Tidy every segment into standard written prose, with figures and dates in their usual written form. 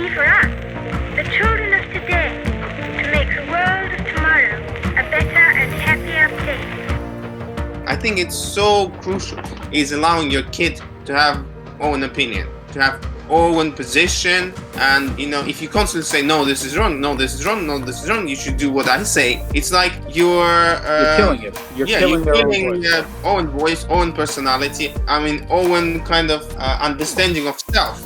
be for us, the children of today, to make the world of tomorrow a better and happier place. I think it's so crucial is allowing your kid to have own opinion, to have own position, and if you constantly say no, this is wrong, no, this is wrong, no, this is wrong, you should do what I say. It's like you're killing it. You're killing their own voice. Own voice, own personality. Own kind of understanding of self.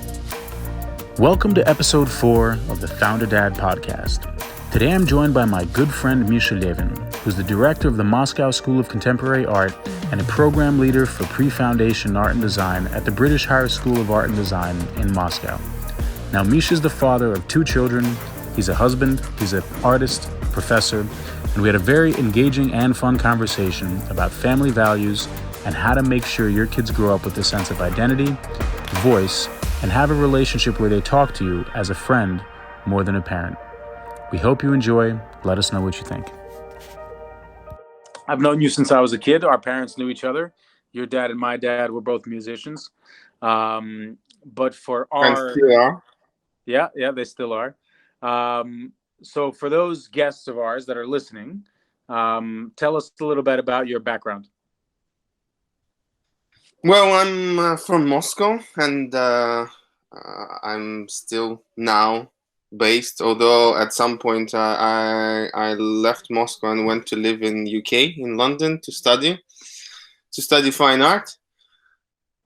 Welcome to episode 4 of the FounderDad podcast. Today I'm joined by my good friend Misha Levin, who's the director of the Moscow School of Contemporary Art and a program leader for pre-foundation art and design at the British Higher School of Art and Design in Moscow. Now, Misha's the father of 2 children, he's a husband, he's an artist, professor, and we had a very engaging and fun conversation about family values and how to make sure your kids grow up with a sense of identity, voice, and have a relationship where they talk to you as a friend more than a parent. We hope you enjoy. Let us know what you think. I've known you since I was a kid. Our parents knew each other. Your dad and my dad were both musicians. But for our... And still are. Yeah, they still are. So for those guests of ours that are listening, tell us a little bit about your background. Well, I'm from Moscow, and I'm still now based, although at some point I left Moscow and went to live in UK, in London, to study fine art.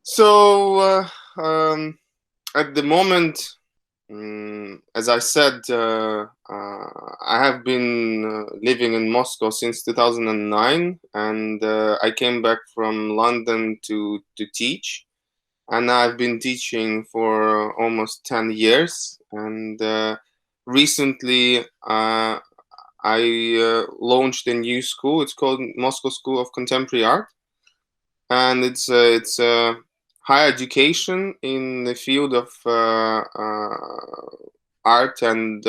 So at the moment, as I said, I have been living in Moscow since 2009, and I came back from London to teach, and I've been teaching for almost 10 years. And recently I launched a new school. It's called Moscow School of Contemporary Art, and it's higher education in the field of art and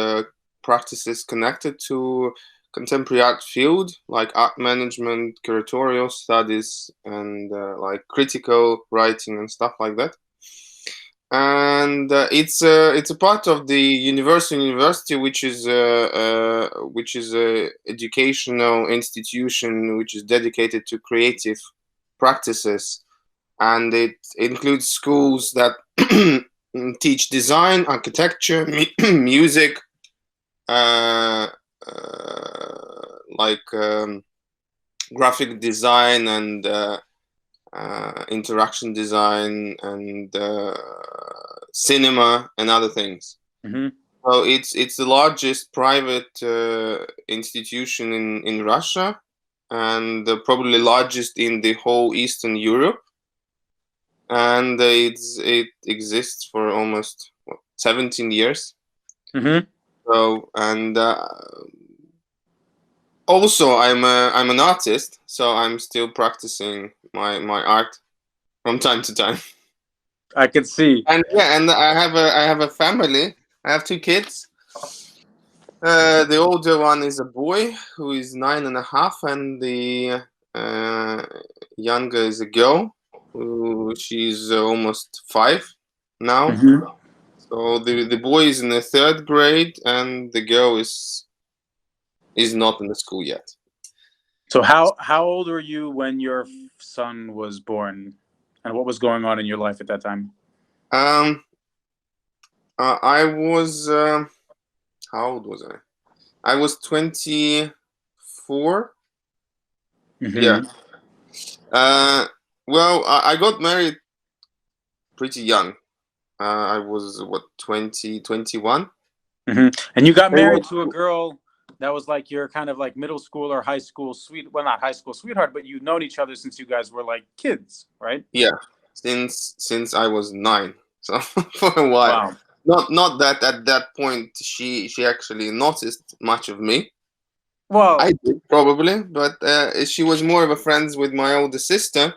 practices connected to contemporary art field, like art management, curatorial studies, and like critical writing and stuff like that. And it's a part of the university, which is a educational institution which is dedicated to creative practices. And it includes schools that teach design, architecture, music, graphic design and interaction design and cinema and other things. Mm-hmm. So it's the largest private institution in Russia, and probably largest in the whole Eastern Europe. And it exists for almost 17 years. Mm-hmm. So, and also I'm an artist, so I'm still practicing my art from time to time. I can see. And and I have a family. I have 2 kids. The older one is a boy who is 9.5, and the younger is a girl. She's almost 5 now. Mm-hmm. So the boy is in the 3rd grade, and the girl is not in the school yet. So how old were you when your son was born, and what was going on in your life at that time? I was how old was I? I was 24. Mm-hmm. Yeah. Well, I got married pretty young. I was 20, 21. Mm-hmm. And you got married to a girl that was like your kind of like middle school or high school not high school sweetheart, but you'd known each other since you guys were like kids, right? Yeah, since I was 9, so for a while. Wow. Not that at that point she actually noticed much of me. Well, I did probably, but she was more of a friend with my older sister.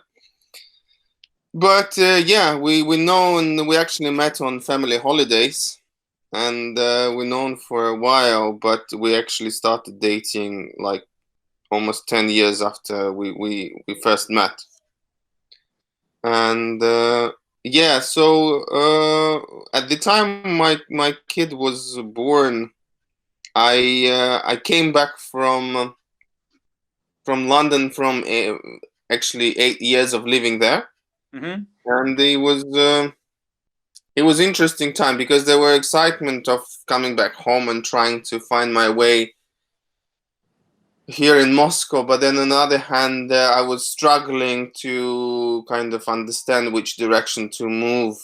But yeah, we actually met on family holidays, and we're known for a while, but we actually started dating like almost 10 years after we first met. And Yeah, so at the time my kid was born, I came back from London from actually 8 years of living there, Mm-hmm. and it was interesting time because there were excitement of coming back home and trying to find my way here in Moscow, but then on the other hand, I was struggling to kind of understand which direction to move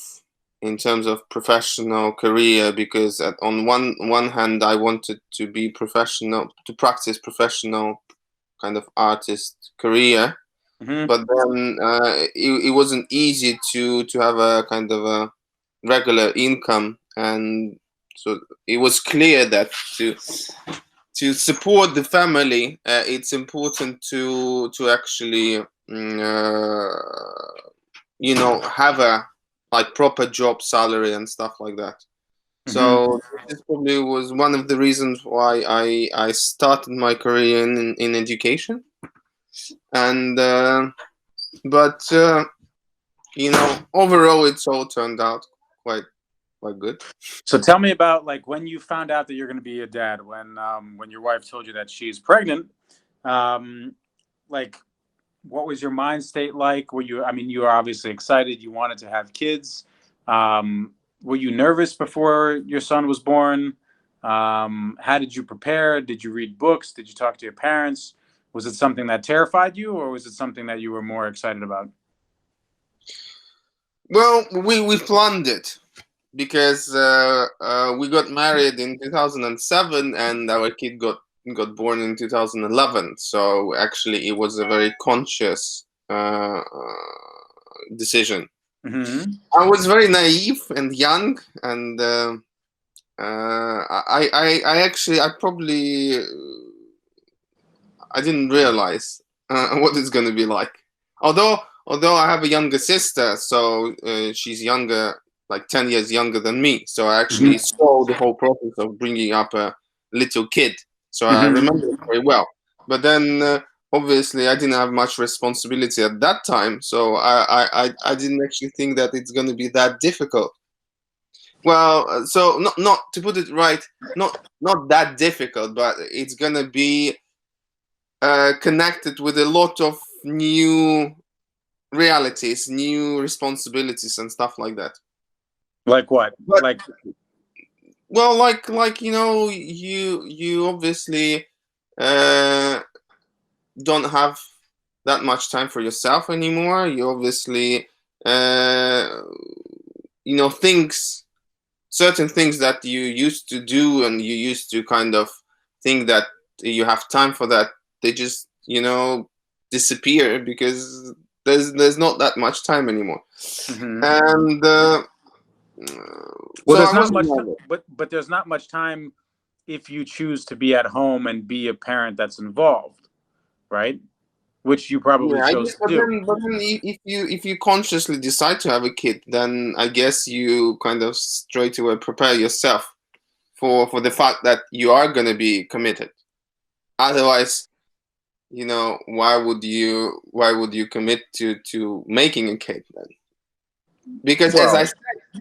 in terms of professional career because on one hand I wanted to be professional, to practice professional kind of artist career, Mm-hmm. but then it wasn't easy to have a kind of a regular income, and so it was clear that to support the family, it's important to actually have a like proper job salary and stuff like that. Mm-hmm. So this probably was one of the reasons why I started my career in education, and but overall it's all turned out quite good. So tell me about like when you found out that you're going to be a dad. When your wife told you that she's pregnant, um, like what was your mind state like? Were you? I mean, you were obviously excited. You wanted to have kids. Were you nervous before your son was born? How did you prepare? Did you read books? Did you talk to your parents? Was it something that terrified you, or was it something that you were more excited about? Well, we planned it because we got married in 2007 and our kid got born in 2011. So actually, it was a very conscious decision. Mm-hmm. I was very naive and young, and I actually I probably I didn't realize what it's going to be like. Although I have a younger sister, so she's younger, like 10 years younger than me. So I actually Mm-hmm. saw the whole process of bringing up a little kid. So I Mm-hmm. remember it very well. But then obviously I didn't have much responsibility at that time. So I didn't actually think that it's going to be that difficult. Well, so not to put it right, not that difficult, but it's going to be connected with a lot of new realities, new responsibilities, and stuff like that. Like what? But Like well, like you obviously uh, don't have that much time for yourself anymore. You obviously uh, things, certain things that you used to do and you used to kind of think that you have time for that, they just disappear because there's not that much time anymore. mm-hmm. And Well, so there's I not wasn't much, nervous. but there's not much time if you choose to be at home and be a parent that's involved, right? Which you probably Yeah, I chose guess, to but do. then if you consciously decide to have a kid, then I guess you kind of straight away prepare yourself for the fact that you are going to be committed. Otherwise, why would you commit to making a kid then? Because Well,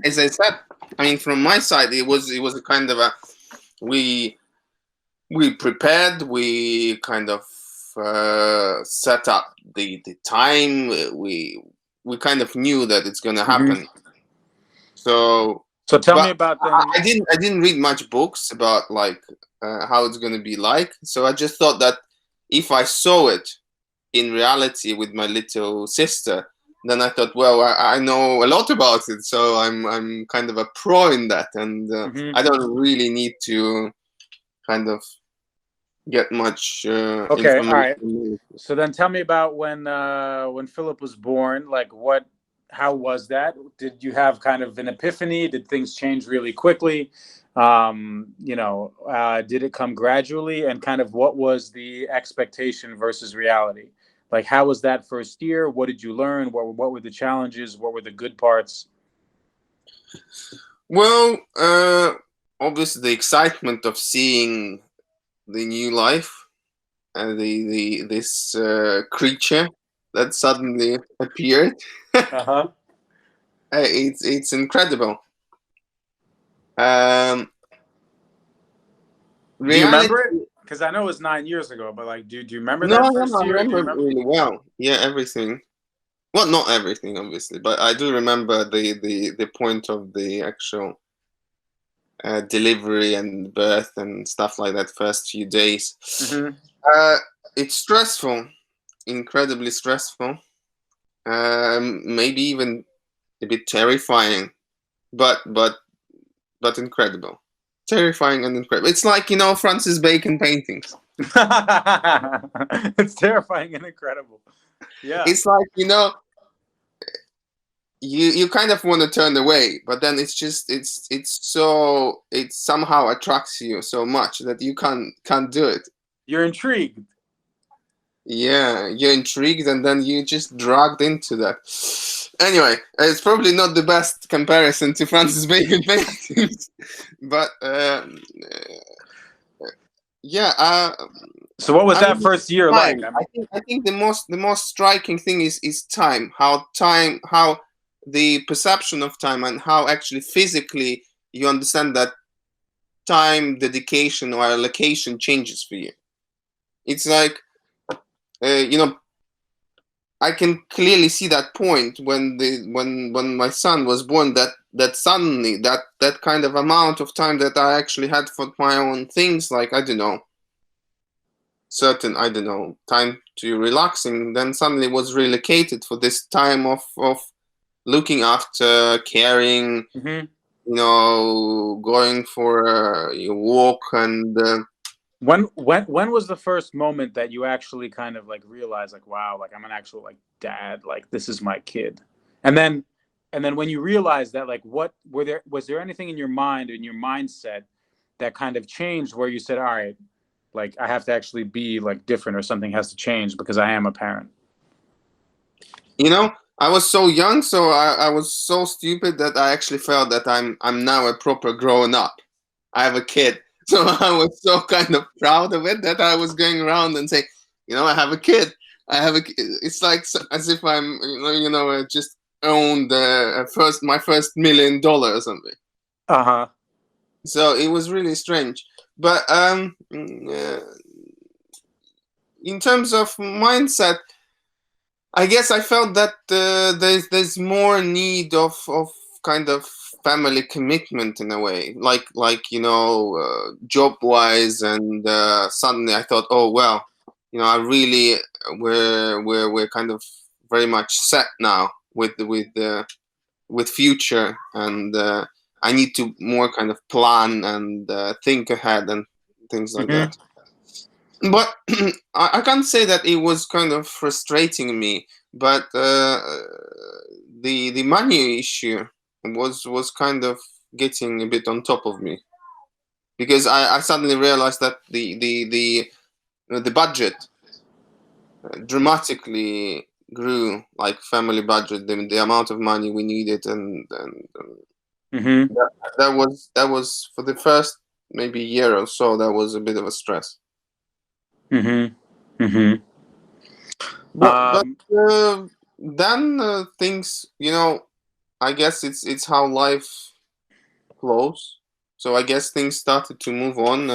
as I said, I mean, from my side, it was a kind of a we we prepared, we kind of set up the time, we kind of knew that it's going to mhm. happen. So, So tell me but about I, then. I didn't read much books about like how it's going to be like. So I just thought that if I saw it in reality with my little sister, then I thought, well, I know a lot about it, so I'm kind of a pro in that, and Mhm. I don't really need to kind of get much Okay, all right. information. So then tell me about when Philip was born. Like, how was that? Did you have kind of an epiphany? Did things change really quickly? Did it come gradually? And kind of what was the expectation versus reality? Like, how was that first year? What did you learn? What were the challenges? What were the good parts? Well, obviously the excitement of seeing the new life and this creature that suddenly appeared. Uh huh. It's incredible. Um, Do you reality. remember it? Because I know it's 9 years ago, but like, do you remember No, that no, first I year? Do you remember remember? really well. Yeah, everything. Well, not everything, obviously, but I do remember the point of the actual delivery and birth and stuff like that. First few days. Mm-hmm. It's stressful, incredibly stressful. Maybe even a bit terrifying, but incredible. Terrifying and incredible. It's like, Francis Bacon paintings. It's terrifying and incredible. Yeah. It's like, you kind of want to turn away, but then it's just it somehow attracts you so much that you can't do it. You're intrigued. Yeah, you're intrigued, and then you just dragged into that. Anyway, it's probably not the best comparison to Francis Bacon paintings, but yeah. So what was I that mean, first year time. like? I mean, I think the most striking thing is time. How the perception of time, and how actually physically you understand that time dedication or allocation changes for you. It's like I can clearly see that point when my son was born, that suddenly that kind of amount of time that I actually had for my own things, like I don't know, time to relaxing, then suddenly was relocated for this time of looking after, caring, mm-hmm. going for a walk. And When was the first moment that you actually kind of like realized like, wow, like I'm an actual like dad, like this is my kid? And then when you realized that, like, what was there anything in your mind, in your mindset, that kind of changed where you said, all right, like I have to actually be like different, or something has to change because I am a parent? I was so young, so I was so stupid that I actually felt that I'm now a proper grown up. I have a kid. So I was so kind of proud of it that I was going around and saying, I have a kid. It's like as if I'm, just owned my first $1 million or something. Uh-huh. So it was really strange. But in terms of mindset, I guess I felt that there's more need of kind of family commitment in a way, like job wise, and suddenly I thought, oh well, I really we're kind of very much set now with future, and I need to more kind of plan and think ahead and things like Mm-hmm. that. But I can't say that it was kind of frustrating me, but the money issue was kind of getting a bit on top of me, because I suddenly realized that the budget dramatically grew, like family budget, the amount of money we needed, and Mm-hmm. that was for the first maybe year or so, that was a bit of a stress. Mm-hmm. Mm-hmm. But then things, I guess it's how life flows. So I guess things started to move on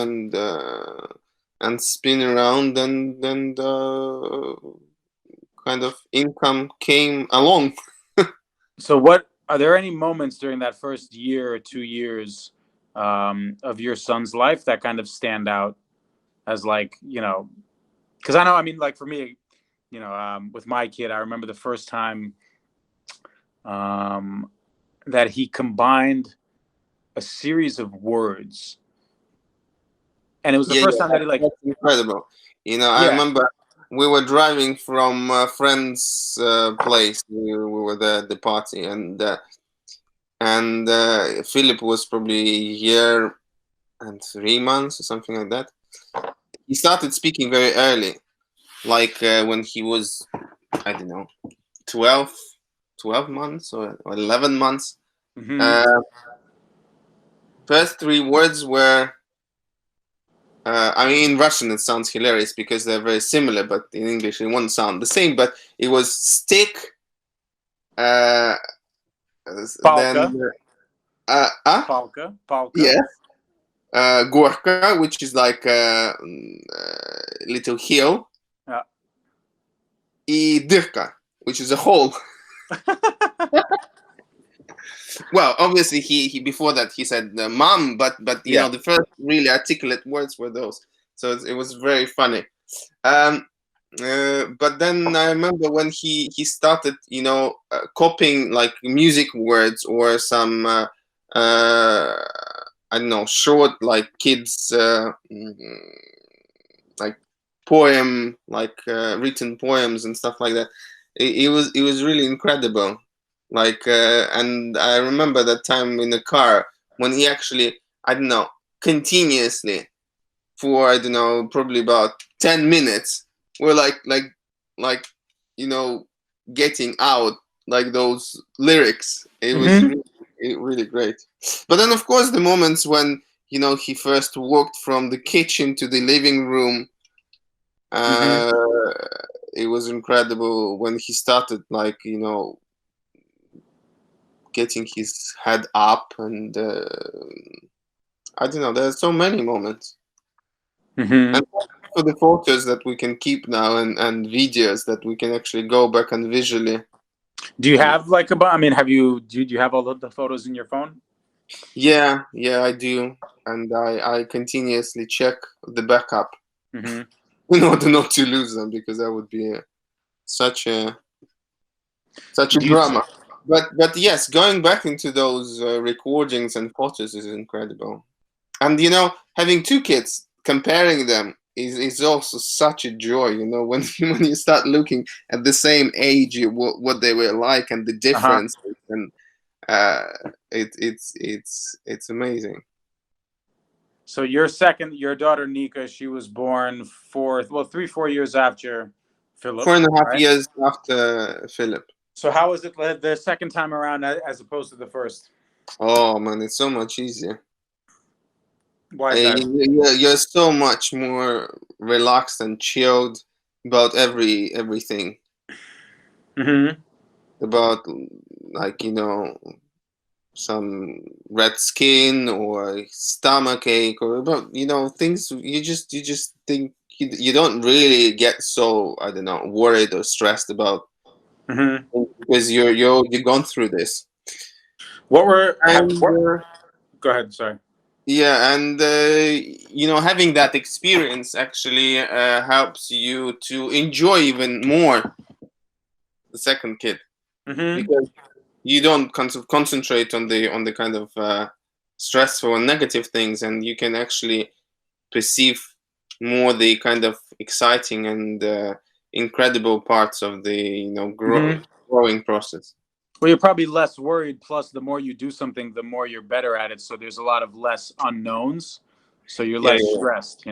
and spin around, and kind of income came along. So what are there any moments during that first year or 2 years of your son's life that kind of stand out as, like, because I know, I mean, like for me, with my kid, I remember the first time that he combined a series of words, and it was the Yeah, first yeah, time that he, like, that's incredible. I yeah. remember we were driving from a friend's place. We were there at the party, and Philip was probably a year and 3 months or something like that. He started speaking very early, like when he was, I don't know, 12, 12 months or 11 months. Mm-hmm. First three words were, I mean, in Russian it sounds hilarious because they're very similar, but in English it won't sound the same. But it was stick, then Palka. Palka. Palka. yes, Gorka, which is like a little hill, Yeah. и Dirka, which is a hole. Well, obviously he before that he said mom, but Yeah. the first really articulate words were those. So it was very funny. Um, but then I remember when he started, copying like music words or some I don't know, short like kids like poem, like written poems and stuff like that. It was really incredible. Like and I remember that time in the car when he actually, I don't know, continuously for, I don't know, probably about 10 minutes we're like getting out like those lyrics. It was Mm-hmm. really great. But then of course the moments when he first walked from the kitchen to the living room, Mm-hmm. uh it was incredible when he started like getting his head up, and I don't know, there's so many moments. Mm-hmm. And for the photos that we can keep now, and videos that we can actually go back and visually. Do you have like a? I mean, do you have all of the photos in your phone? Yeah, I do, and I continuously check the backup Mm-hmm. in order not to lose them, because that would be such a such a Do you? drama. But yes, going back into those recordings and photos is incredible. And having two kids, comparing them is also such a joy. When when you start looking at the same age, what they were like, and the Uh-huh. difference, and uh, it's amazing. So your daughter Nika, she was born 4 years after Philip, 4.5 right? years after Philip. So how was it the second time around as opposed to the first? Oh man, it's so much easier. Why is that? You're so much more relaxed and chilled about everything, Mm-hmm. about like some red skin or stomach ache, or about things you just think you don't really get so, I don't know, worried or stressed about, Mm-hmm. because you've gone through this. What were have And what? Go ahead. Sorry. yeah, and having that experience actually helps you to enjoy even more the second kid, Mm-hmm. because you don't concentrate on the kind of stressful and negative things, and you can actually perceive more the kind of exciting and incredible parts of the Mm-hmm. growing process. Well, you're probably less worried. Plus, the more you do something, the more you're better at it. So there's a lot of less unknowns. So you're Yeah, less yeah, stressed.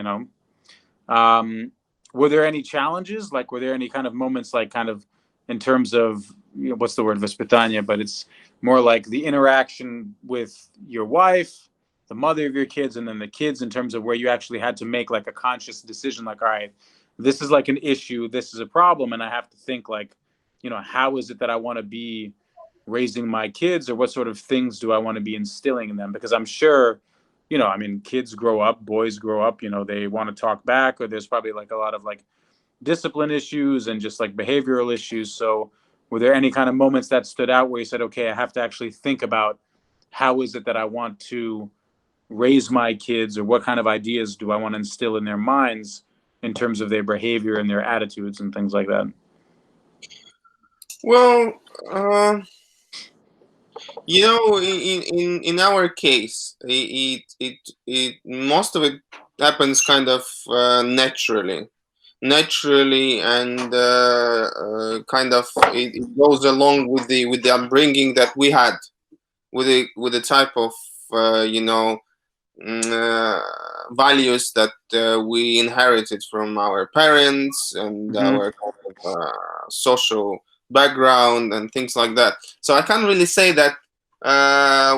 Um, were there any challenges? Like, were there any kind of moments, like, kind of in terms of, what's the word, vespitania, but it's more like the interaction with your wife, the mother of your kids, and then the kids, in terms of where you actually had to make like a conscious decision, like, all right, this is like an issue, this is a problem, and I have to think like, how is it that I want to be raising my kids, or what sort of things do I want to be instilling in them? Because I'm sure, I mean, kids grow up, boys grow up, they want to talk back, or there's probably like a lot of like discipline issues and just like behavioral issues. So were there any kind of moments that stood out where you said, okay, I have to actually think about how is it that I want to raise my kids, or what kind of ideas do I want to instill in their minds in terms of their behavior and their attitudes and things like that? well, uh, in our case, it most of it happens kind of naturally, and kind of it goes along with the upbringing that we had, with the type of uh, you know values that we inherited from our parents, and Mm-hmm. our kind of social background and things like that. So I can't really say that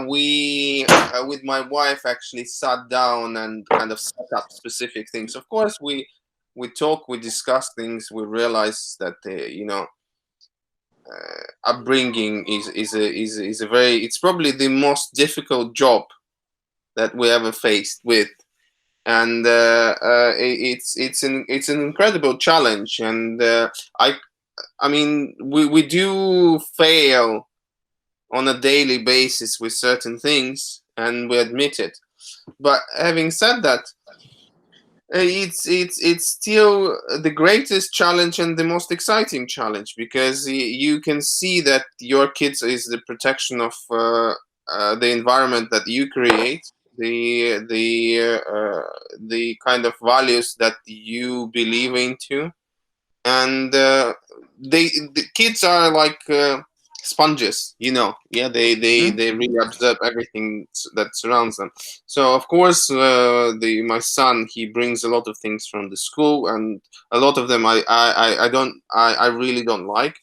we with my wife actually sat down and kind of set up specific things. Of course, we talk, we discuss things, we realize that upbringing is a very, it's probably the most difficult job that we ever faced with, and it's an incredible challenge, and I mean we do fail on a daily basis with certain things, and we admit it. But having said that, it's still the greatest challenge and the most exciting challenge, because you can see that your kids is the protection of the environment that you create, the kind of values that you believe into, and the kids are like sponges, yeah, they really absorb everything that surrounds them. So of course my son, he brings a lot of things from the school, and a lot of them I really don't like,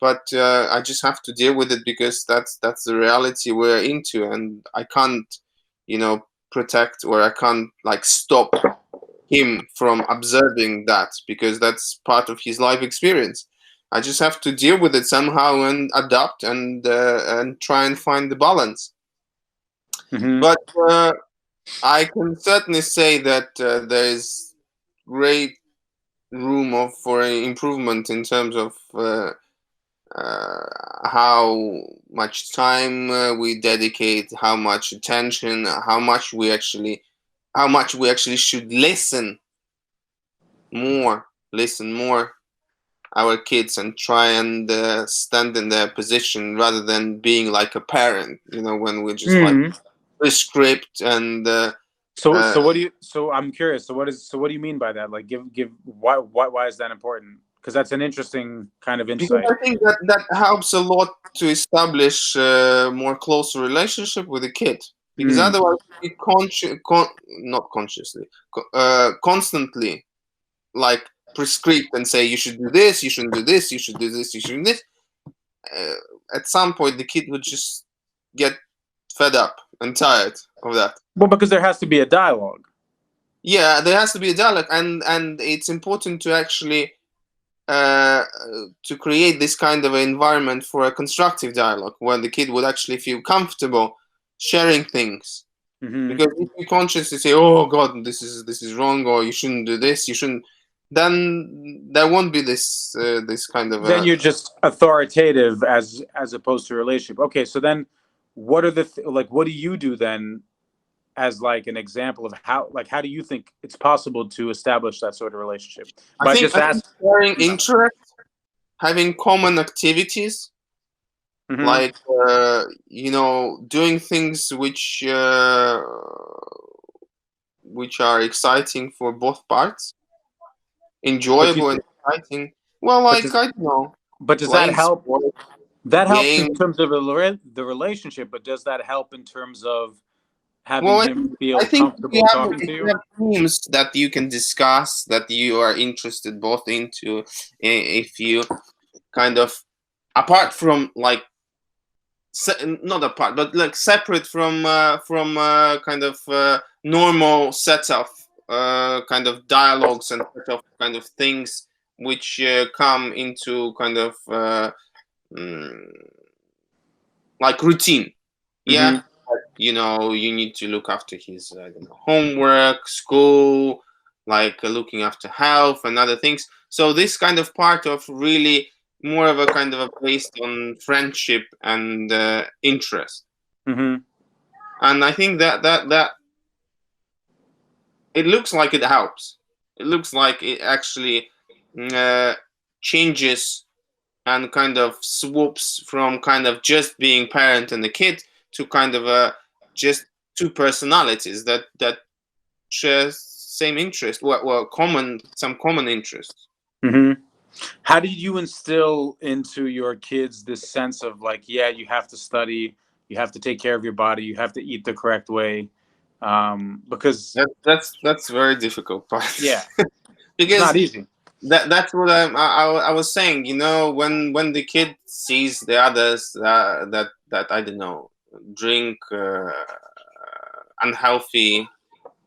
but I just have to deal with it, because that's the reality we're into, and I can't protect, or I can't like stop him from observing that, because that's part of his life experience. I just have to deal with it somehow and adapt, and try and find the balance. Mm-hmm. But I can certainly say that there is great room for improvement in terms of how much time we dedicate, how much attention, how much we actually should listen more our kids, and try and stand in their position, rather than being like a parent, when we're just like prescript and So what do you? So I'm curious. So what do you mean by that? Like, give why is that important? Because that's an interesting kind of because insight. I think that helps a lot to establish more closer relationship with the kid. Because otherwise, we not consciously, constantly like prescript and say, you should do this, you shouldn't do this, you should do this, you shouldn't do this. At some point, the kid would just get fed up and tired of that. Well, because there has to be a dialogue. Yeah, there has to be a dialogue, and it's important to actually to create this kind of environment for a constructive dialogue, where the kid would actually feel comfortable sharing things. Mm-hmm. Because if you consciously say, "Oh God, this is wrong," or "You shouldn't do this," you shouldn't, then there won't be this kind of. Then you're just authoritative as opposed to a relationship. Okay, so then what are what do you do then as like an example of how do you think it's possible to establish that sort of relationship? I By think, just ask. sharing interest, having common activities, Mm-hmm. like doing things which are exciting for both parts, enjoyable and exciting. Well, like, I don't know, But does that playing help? sport, That helps in game. terms of the relationship, but does that help in terms of having Well, him I feel think comfortable talking if to you you? have themes that you can discuss, that you are interested both into, if you kind of, apart from like, not apart, but like separate from kind of normal set of kind of dialogues and set of kind of things which come into kind of mm, like routine. Yeah. Mm-hmm. You need to look after his, I don't know, homework, school, like looking after health and other things. So this kind of part of really more of a kind of a based on friendship and interest. Mm-hmm. And I think that it looks like it helps. It looks like it actually uh, changes and kind of swoops from kind of just being parent and a kid to kind of just two personalities that share same interest, well, some common interests. Mm-hmm. How did you instill into your kids this sense of like, yeah, you have to study, you have to take care of your body, you have to eat the correct way? Because That's very difficult part. yeah, it's Because not easy. that's what I was saying. When the kid sees the others that I don't know, drink unhealthy,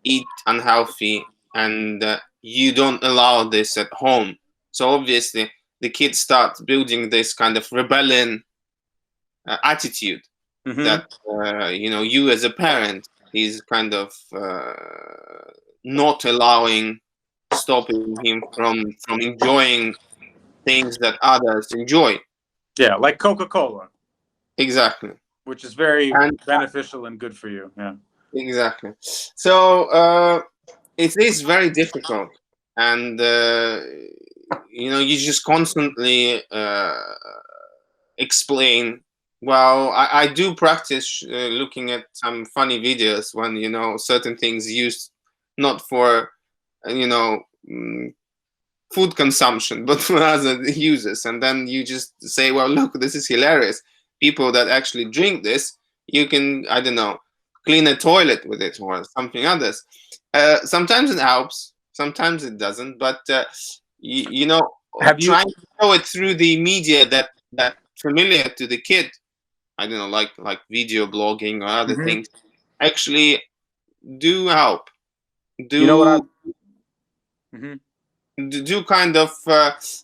eat unhealthy, and you don't allow this at home. So obviously the kid starts building this kind of rebellion attitude that you as a parent is kind of not stopping him from enjoying things that others enjoy. Yeah, like Coca-Cola. Exactly. Which is very and beneficial and good for you. Yeah. Exactly. So it is very difficult, and you just constantly explain. Well, I do practice looking at some funny videos when certain things used not for mm, food consumption, but for other uses, and then you just say, well, look, this is hilarious. People that actually drink this, you can, I don't know, clean a toilet with it or something others. Sometimes it helps, sometimes it doesn't, but Have you? trying to show it through the media that familiar to the kid, I don't know, like video blogging or other things, actually do help. You know what I? Do do kind of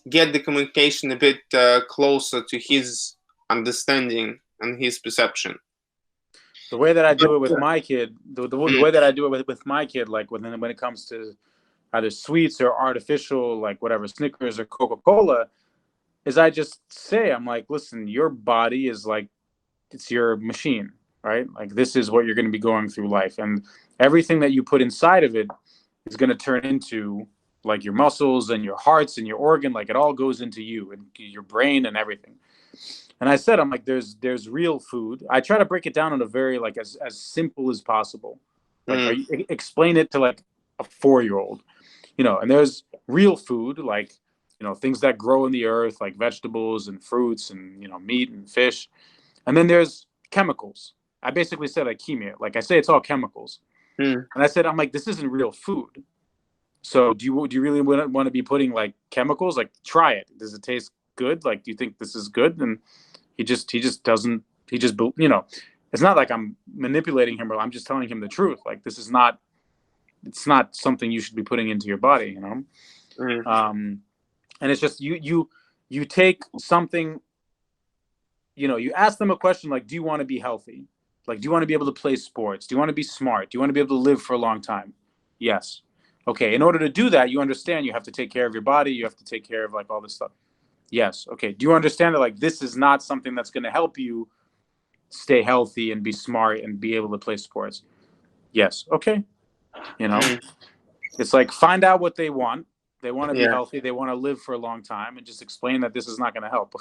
get the communication a bit closer to his understanding and his perception. The way that I do it with my kid, the way that I do it with my kid, like when it comes to either sweets or artificial, like whatever, Snickers or Coca-Cola, is I just say, I'm like, listen, your body is like, it's your machine, right? Like this is what you're going to be going through life, and everything that you put inside of it is going to turn into like your muscles and your hearts and your organ, like it all goes into you and your brain and everything. And I said, I'm like, there's real food. I try to break it down in a very like as simple as possible. Like, explain it to like a 4-year-old, and there's real food, like, things that grow in the earth, like vegetables and fruits and, meat and fish. And then there's chemicals. I basically said like chemia. Like I say, it's all chemicals. And I said, I'm like, this isn't real food. So do you really want to be putting like chemicals? Like, try it. Does it taste good? Like, do you think this is good? And he just doesn't. He just, it's not like I'm manipulating him, or I'm just telling him the truth. Like, this is not. It's not something you should be putting into your body. And it's just you take something. You ask them a question like, do you want to be healthy? Like, do you want to be able to play sports? Do you want to be smart? Do you want to be able to live for a long time? Yes. Okay. In order to do that, you understand you have to take care of your body. You have to take care of like all this stuff. Yes. Okay. Do you understand that like this is not something that's going to help you stay healthy and be smart and be able to play sports? Yes. Okay. It's like, find out what they want. They want to be healthy. They want to live for a long time, and just explain that this is not going to help.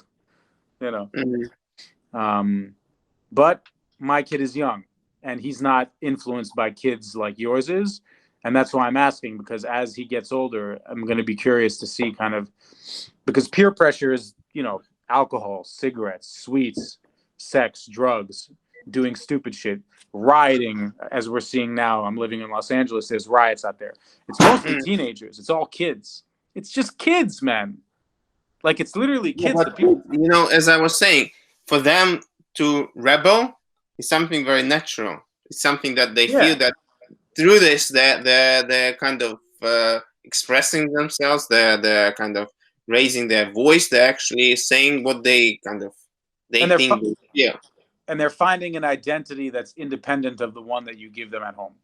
But my kid is young, and he's not influenced by kids like yours is. And that's why I'm asking, because as he gets older, I'm going to be curious to see kind of, because peer pressure is, alcohol, cigarettes, sweets, sex, drugs, doing stupid shit, rioting, as we're seeing now. I'm living in Los Angeles. There's riots out there. It's mostly teenagers. It's all kids. It's just kids, man. Like, it's literally kids. But, as I was saying, for them to rebel is something very natural. It's something that they feel that through this, they're kind of expressing themselves. They're kind of raising their voice. They're actually saying what they kind of think. And they're finding an identity that's independent of the one that you give them at home.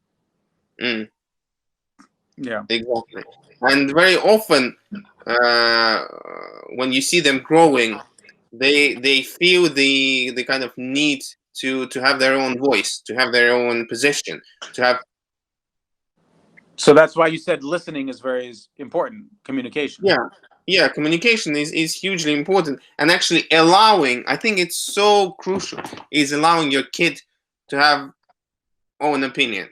Yeah, exactly. And very often, when you see them growing, they feel the kind of need to have their own voice, to have their own position, to have. So that's why you said listening is very important. Communication. Yeah, communication is hugely important, and actually allowing, I think it's so crucial, is allowing your kid to have own opinion,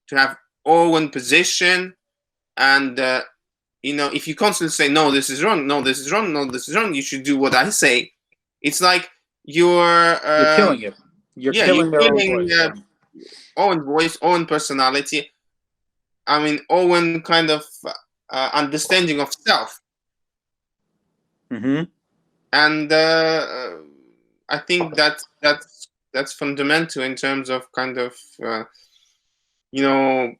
to have own position, and if you constantly say, no, this is wrong, no, this is wrong, no, this is wrong, you should do what I say, it's like you're killing it. You're killing their own voice. Own voice, own personality. I mean, own kind of understanding of self. And I think that's fundamental in terms of kind of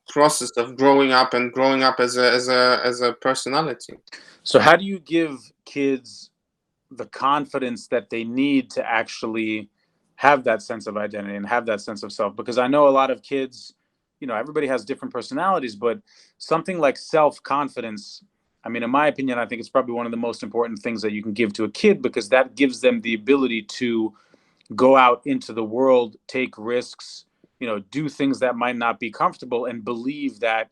process of growing up and growing up as a personality. So how do you give kids the confidence that they need to actually have that sense of identity and have that sense of self? Because I know a lot of kids, everybody has different personalities, but something like self-confidence, I mean, in my opinion, I think it's probably one of the most important things that you can give to a kid, because that gives them the ability to go out into the world, take risks, do things that might not be comfortable, and believe that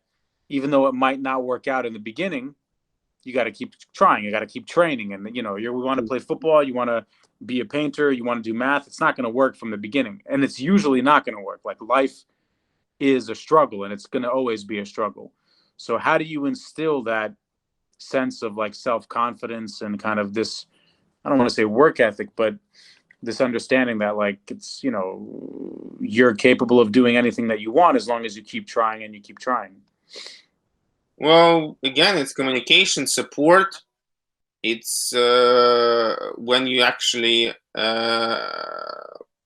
even though it might not work out in the beginning, you got to keep trying. You got to keep training. And, we want to play football. You want to be a painter. You want to do math. It's not going to work from the beginning. And it's usually not going to work. Like, life is a struggle, and it's going to always be a struggle. So how do you instill that sense of like self-confidence and kind of this, I don't want to say work ethic, but this understanding that like it's, you're capable of doing anything that you want as long as you keep trying and you keep trying? Well, again, it's communication, support. It's when you actually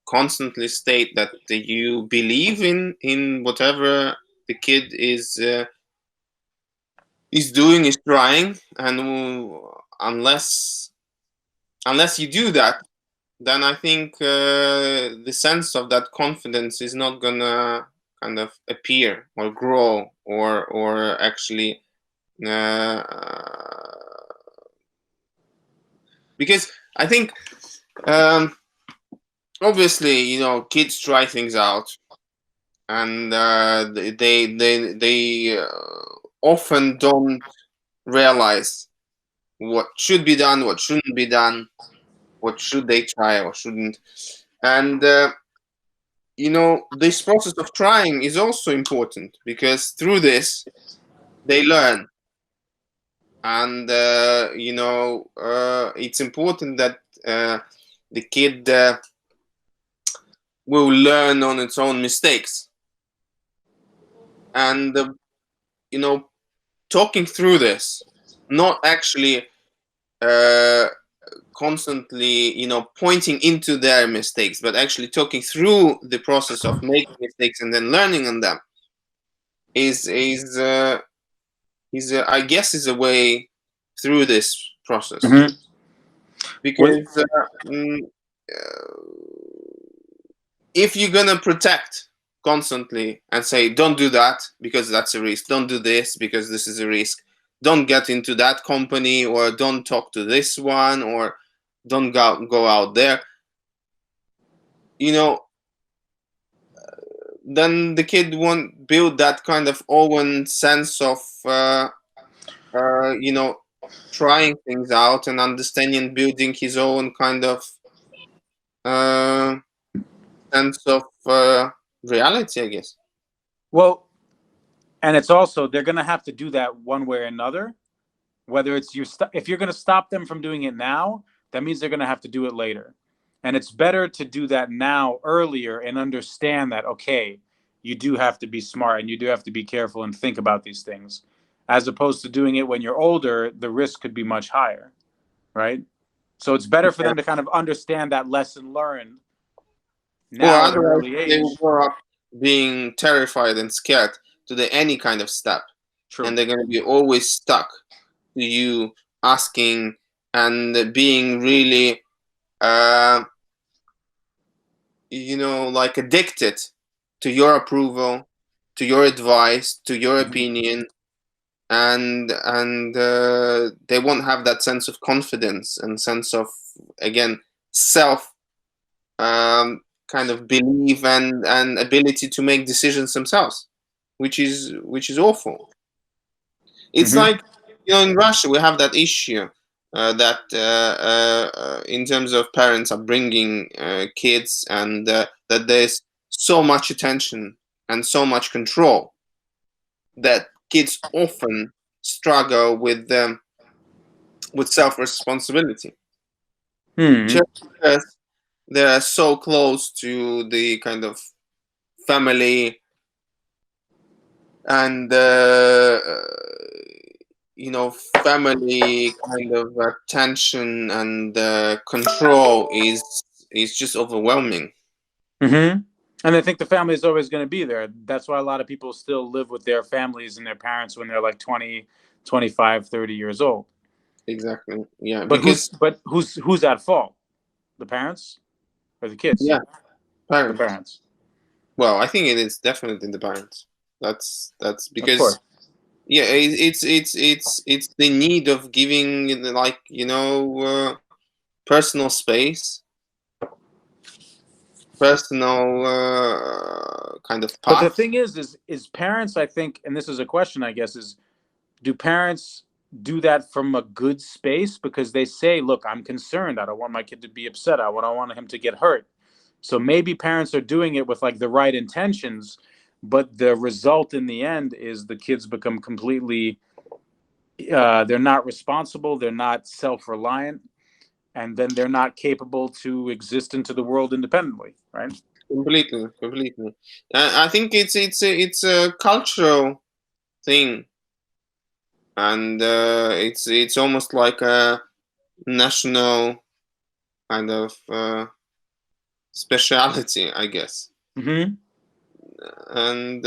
constantly state that you believe in whatever the kid is doing, is trying, and unless you do that, then I think the sense of that confidence is not gonna kind of appear or grow or actually because I think obviously kids try things out, and they often don't realize what should be done, what shouldn't be done, what should they try or shouldn't. And this process of trying is also important, because through this they learn. And it's important that the kid will learn on its own mistakes. And talking through this, not actually constantly pointing into their mistakes, but actually talking through the process of making mistakes and then learning on them is I guess is a way through this process. Mm-hmm. Because if you're gonna protect constantly and say, don't do that because that's a risk, don't do this because this is a risk, don't get into that company, or don't talk to this one, or don't go out there, then the kid won't build that kind of own sense of trying things out and understanding, building his own kind of sense of reality, I guess. Well, and it's also, they're going to have to do that one way or another. Whether it's if you're going to stop them from doing it now, that means they're going to have to do it later. And it's better to do that now earlier and understand that, okay, you do have to be smart and you do have to be careful and think about these things, as opposed to doing it when you're older. The risk could be much higher, right? So it's better for them to kind of understand that lesson learned now at an early age. They will grow up being terrified and scared to do any kind of step. True. And they're going to be always stuck to you asking and being really like addicted to your approval, to your advice, to your opinion, and they won't have that sense of confidence and sense of, again, self kind of belief and ability to make decisions themselves, which is awful. It's like, in Russia we have that issue that in terms of parents upbringing kids, and that there's so much attention and so much control that kids often struggle with self-responsibility, just because they're so close to the kind of family and family kind of attention and control is just overwhelming. And I think the family is always going to be there. That's why a lot of people still live with their families and their parents when they're like 20, 25, 30 years old. Exactly. Yeah, But because who's at fault? The parents or the kids? yeah, The parents. parents. Well, I think it is definitely the parents. That's Of because course. yeah, it's the need of giving, like, personal space, personal kind of But the path. thing is parents, I think, and this is a question, I guess, is do parents do that from a good space because they say, look, I'm concerned, I don't want my kid to be upset, don't want him to get hurt. So maybe parents are doing it with like the right intentions, but the result in the end is the kids become completely they're not responsible, they're not self-reliant, and then they're not capable to exist into the world independently, right? Completely, completely. I think it's a cultural thing, and it's almost like a national kind of speciality, I guess. Mm-hmm. And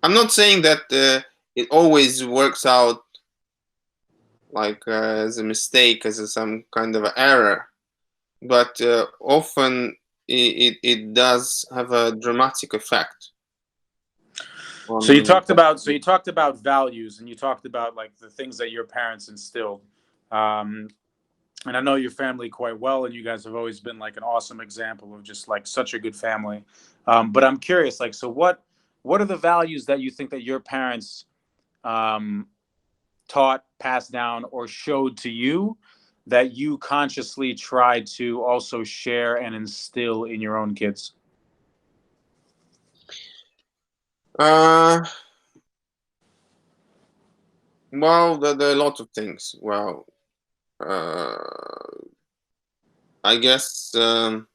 I'm not saying that it always works out like as a mistake, as some kind of error, but often it does have a dramatic effect So you on. talked about values, and you talked about like the things that your parents instilled. Um, and I know your family quite well, and you guys have always been like an awesome example of just like such a good family. But I'm curious, like, so what are the values that you think that your parents um, taught, passed down, or showed to you that you consciously try to also share and instill in your own kids? Uh, well, there are a lot of things. Well, I guess kind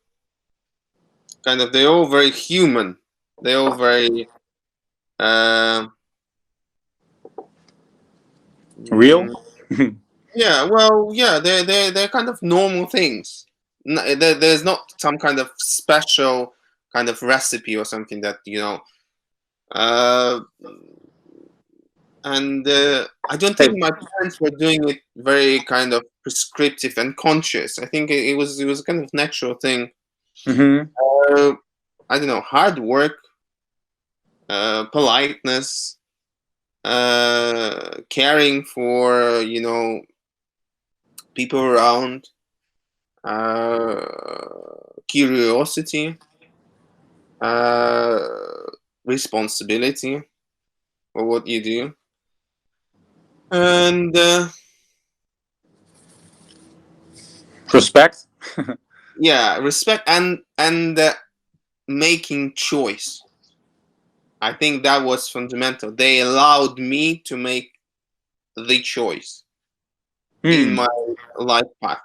of they're all very human. They're all very uh, Real? mm, yeah. Well, yeah. They're kind of normal things. There's not some kind of special kind of recipe or something that Uh, and I don't think Hey. my parents were doing it very kind of prescriptive and conscious. I think it was a kind of natural thing. Mm-hmm. Uh, I don't know, hard work, politeness, caring for people around, curiosity, uh, responsibility for what you do, and Respect. yeah, respect and making choice. I think that was fundamental. They allowed me to make the choice in Hmm. my life path,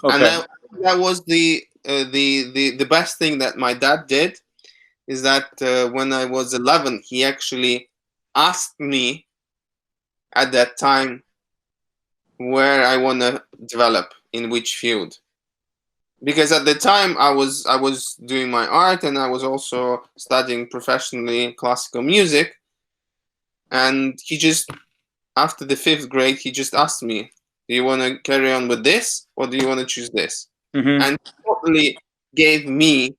and Okay. that was the best thing that my dad did. Is that when I was 11, he actually asked me at that time where I want to develop in which field, because at the time I was doing my art and I was also studying professionally classical music, and he just, after the fifth grade, he just asked me, do you want to carry on with this or do you want to choose this? Mm-hmm. And totally gave me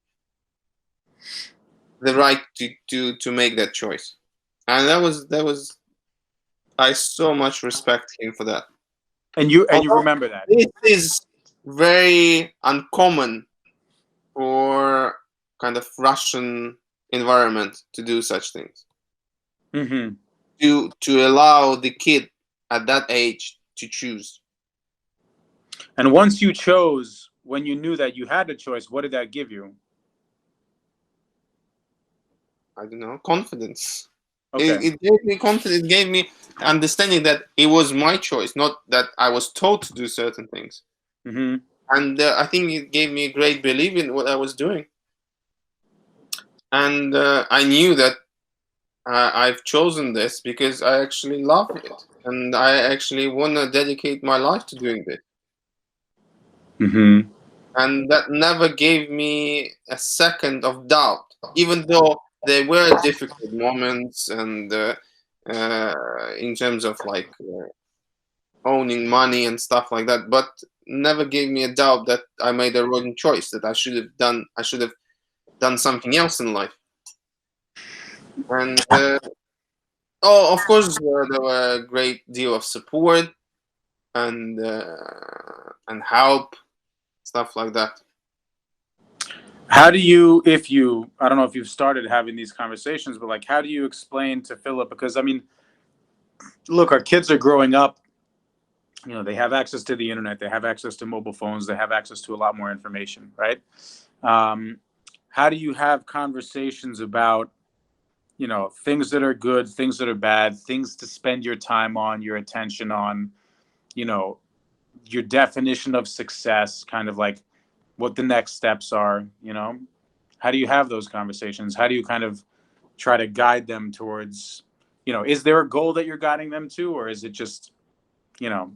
the right to make that choice, and that was I so much respect him for that. And you Although remember that. this is very uncommon for kind of Russian environment to do such things, Mm-hmm. to allow the kid at that age to choose. And once you chose, when you knew that you had a choice, what did that give you? I don't know, confidence. Okay. It gave me confidence. It gave me understanding that it was my choice, not that I was told to do certain things. Mm-hmm. And I think it gave me a great belief in what I was doing. And I knew that I've chosen this because I actually love it, and I actually want to dedicate my life to doing this. Mm-hmm. and that never gave me a second of doubt, even though there were difficult moments and in terms of like owning money and stuff like that, but never gave me a doubt that I made a wrong choice, that I should have done something else in life. And oh, of course, there were a great deal of support and help, stuff like that. How do you, I don't know if you've started having these conversations, but like, how do you explain to Philip? Because I mean, look, our kids are growing up. You know, they have access to the internet, they have access to mobile phones, they have access to a lot more information, right? How do you have conversations about, you know, things that are good, things that are bad, things to spend your time on, your attention on, you know, your definition of success, kind of like what the next steps are, you know? How do you have those conversations? How do you kind of try to guide them towards, you know, is there a goal that you're guiding them to, or is it just, you know?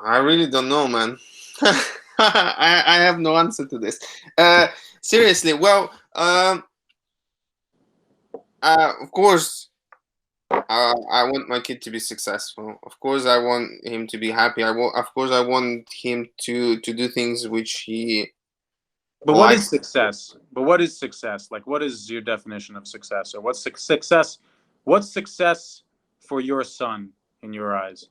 I really don't know, man. I have no answer to this. Seriously, well, of course, I want my kid to be successful. Of course, I want him to be happy. Of course, I want him to do things which he But what is likes. success? But what is success? Like, what is your definition of success, or what's success? What's success for your son in your eyes?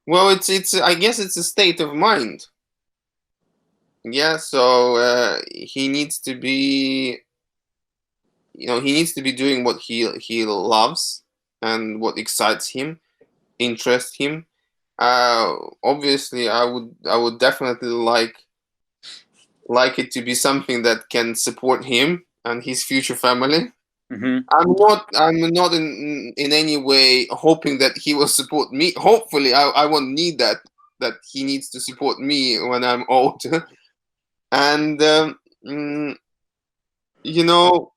Well, it's I guess it's a state of mind. Yeah, so he needs to be, he needs to be doing what he loves and what excites him, interests him. Obviously, I would definitely like it to be something that can support him and his future family. Mm-hmm. I'm not in any way hoping that he will support me. Hopefully, I won't need that he needs to support me when I'm old. And you know,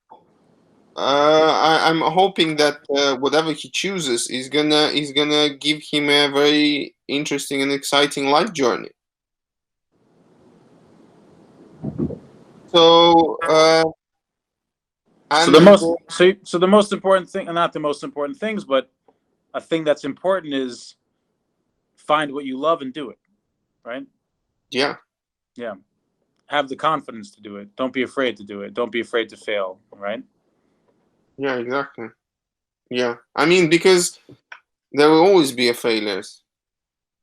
I'm hoping that whatever he chooses is gonna give him a very interesting and exciting life journey. So So the and most so the most important thing, and not the most important things, but a thing that's important is find what you love and do it, right? yeah, Yeah. Have the confidence to do it. Don't be afraid to do it. Don't be afraid to fail, right? yeah, exactly. Yeah, I mean, because there will always be a failures.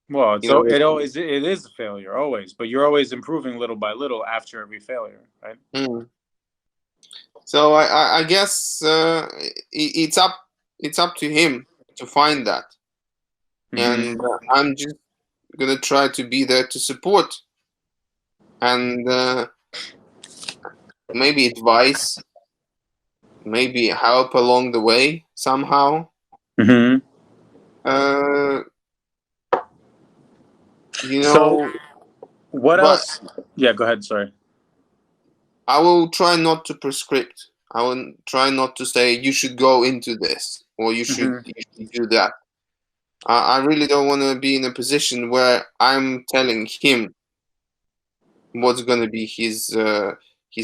Well, You know, it is a failure always, but you're always improving little by little after every failure, right? mm. So I guess it's up to him to find that, Mm-hmm. and I'm just gonna try to be there to support and maybe advice, maybe help along the way somehow. Mm-hmm. Uh, you So know, what but else? Yeah, go ahead. Sorry. I will try not to prescript. I will try not to say you should go into this or you should Mm-hmm. you should do that. I really don't want to be in a position where I'm telling him what's going to be his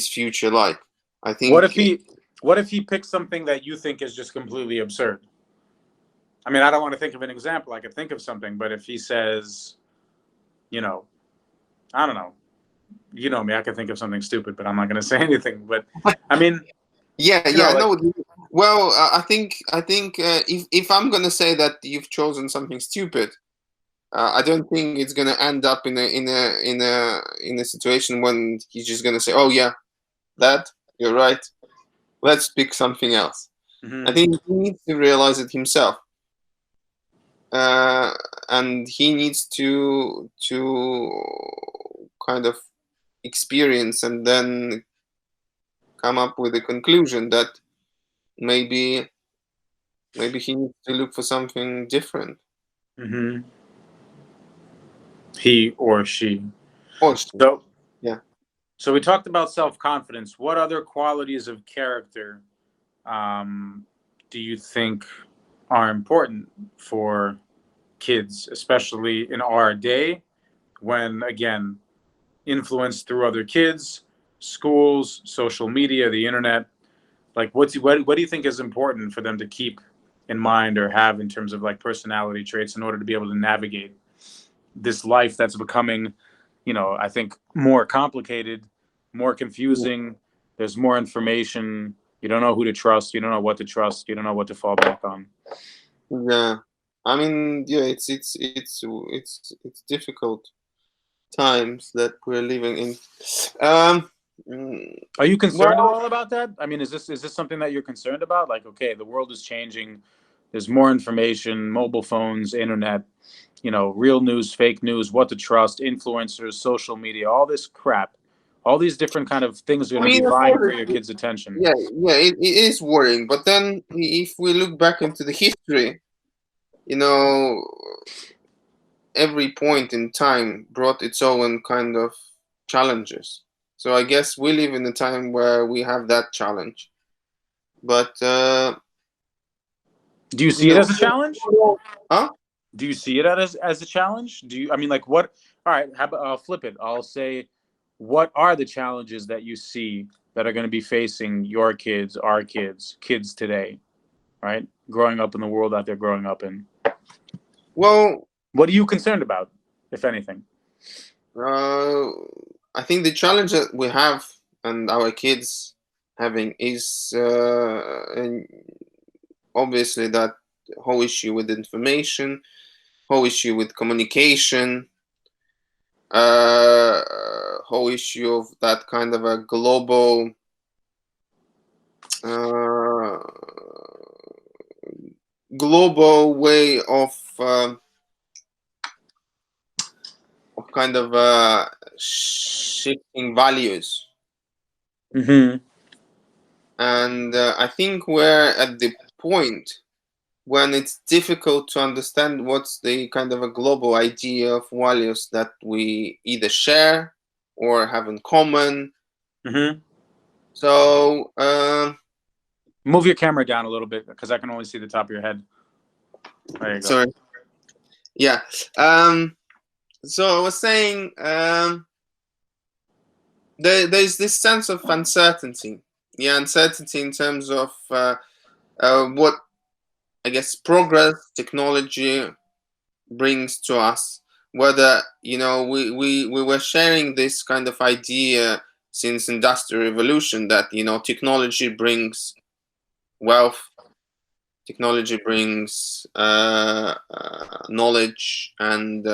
future like. I What think, if he what if he picks something that you think is just completely absurd? I mean, I don't want to think of an example. I could think of something, but if he says, you know, I don't know, you know me, I could think of something stupid, but I'm not going to say anything. But I mean, yeah, you yeah, know, I know like, what you mean. Well, I think if I'm going to say that you've chosen something stupid, I don't think it's going to end up in a situation when he's just going to say, "Oh yeah, that you're right. Let's pick something else." I mm-hmm. think he needs to realize it himself, uh, and he needs to kind of experience and then come up with a conclusion that maybe he needs to look for something different. Mm-hmm. He or she. Or she. So, Yeah. so we talked about self-confidence. What other qualities of character do you think are important for kids, especially in our day, when again, influenced through other kids, schools, social media, the internet. Like, what do you think is important for them to keep in mind or have in terms of like personality traits in order to be able to navigate this life that's becoming, I think more complicated, more confusing. There's more information. You don't know who to trust. You don't know what to trust. You don't know what to fall back on. Yeah, I mean, yeah, it's difficult times that we're living in. Are you concerned at Well, all about that? I mean, is this something that you're concerned about? Like, okay, the world is changing. There's more information, mobile phones, internet, real news, fake news, what to trust, influencers, social media, all this crap. All these different kind of things are I going to be mean, of vying for course, your kids' attention. yeah, yeah, it is worrying. But then, if we look back into the history, you know, every point in time brought its own kind of challenges. So I guess we live in a time where we have that challenge. But Do you you see it know, as a challenge? huh? Do you see it as a challenge? I mean, like, what? All right, how about I'll flip it. I'll say, what are the challenges that you see that are going to be facing your kids, our kids, kids today, right? Growing up in the world that they're growing up in. Well, What are you concerned about, if anything? I think the challenge that we have and our kids having is and obviously that whole issue with information, whole issue with communication, whole issue of that kind of a uh, global way of kind of shifting values. Mm-hmm. And I think we're at the point when it's difficult to understand what's the kind of a global idea of values that we either share or have in common. Mm-hmm. So, Move your camera down a little bit because I can only see the top of your head. There you go. sorry. Yeah. So I was saying there's this sense of uncertainty. Yeah, uncertainty in terms of what I guess progress, technology brings to us. Whether we were sharing this kind of idea since industrial revolution that technology brings wealth, technology brings knowledge and